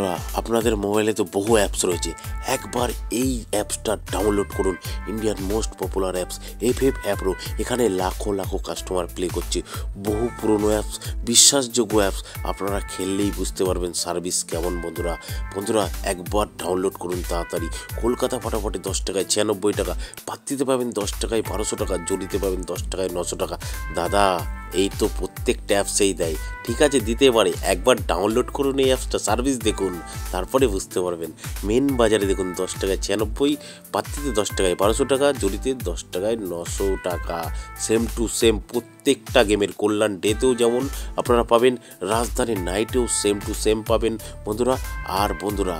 বন্ধুরা, আপনাদের মোবাইলে তো বহু অ্যাপস রয়েছে। একবার এই অ্যাপসটা ডাউনলোড করুন। ইন্ডিয়ার মোস্ট পপুলার অ্যাপস এফএফ অ্যাপ্রো। এখানে লাখো লাখো কাস্টমার প্লে করছে। বহু পুরনো অ্যাপস, বিশ্বাসযোগ্য অ্যাপস। আপনারা খেললেই বুঝতে পারবেন সার্ভিস কেমন। বন্ধুরা একবার ডাউনলোড করুন তাড়াতাড়ি। কলকাতা ফাটাফাটে 10 টাকায় 96 টাকা, পাত্তিতে পাবেন 10 টাকায় 1200 টাকা, জড়িতে পাবেন 10 টাকায় 900 টাকা। দাদা, এই তো প্রত্যেকটা অ্যাপসেই দেয়। ঠিক আছে, দিতে পারে। একবার ডাউনলোড করুন এই অ্যাপসটা, সার্ভিস দেখুন, তারপরে বুঝতে পারবেন। মেন বাজারে দেখুন 10 টাকায় 96, পাত্তিতে 10 টাকায় 1200 টাকা, জড়িতে 10 টাকায় 900 টাকা। সেম টু সেম প্রত্যেকটা গেমের। কল্যাণ ডেতেও যেমন আপনারা পাবেন, রাজধানী নাইটেও সেম টু সেম পাবেন বন্ধুরা। আর বন্ধুরা,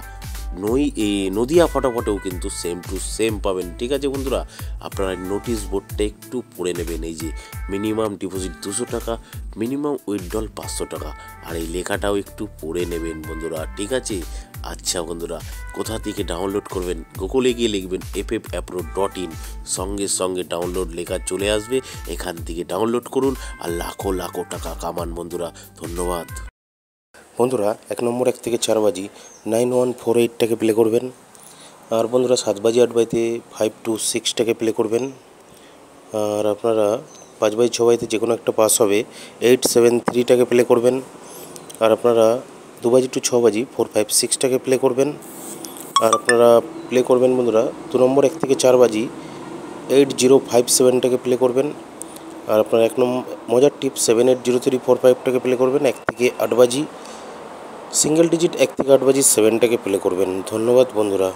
নদিয়া ফটাফটেও কিন্তু সেম টু সেম পাবেন। ঠিক আছে বন্ধুরা, আপনারা নোটিশ বোর্ডটা একটু পড়ে নেবেন। এই যে মিনিমাম ডিপোজিট 200 টাকা, মিনিমাম উইথড্রল 500 টাকা। আর এই লেখাটাও একটু পড়ে নেবেন বন্ধুরা। ঠিক আছে, আচ্ছা বন্ধুরা, কোথা থেকে ডাউনলোড করবেন? গুগলে গিয়ে লিখবেন ffapro.in, সঙ্গে সঙ্গে ডাউনলোড লেখা চলে আসবে। এখান থেকে ডাউনলোড করুন আর লাখো লাখো টাকা কামান বন্ধুরা। ধন্যবাদ বন্ধুরা। 1 নম্বর 1 থেকে 4 বাজি 9148টাকে প্লে করবেন। আর বন্ধুরা 7 বাজি 8 বাজিতে 526টাকে প্লে করবেন। আর আপনারা 5 বাজি 6 বাজিতে যে কোনো একটা পাস হবে 873টাকে প্লে করবেন। আর আপনারা 2 বাজি টু 6 বাজি 456টাকে প্লে করবেন। আর আপনারা প্লে করবেন বন্ধুরা 2 নম্বর 1 থেকে 4 বাজি 8057টাকে প্লে করবেন। আর আপনারা 1 নম্বর মজার টিপ 780345টাকে প্লে করবেন। 1 থেকে 8 বাজি সিঙ্গেল ডিজিট 1 থেকে 8 বাজি 7টাকে প্লে করবেন। ধন্যবাদ বন্ধুরা।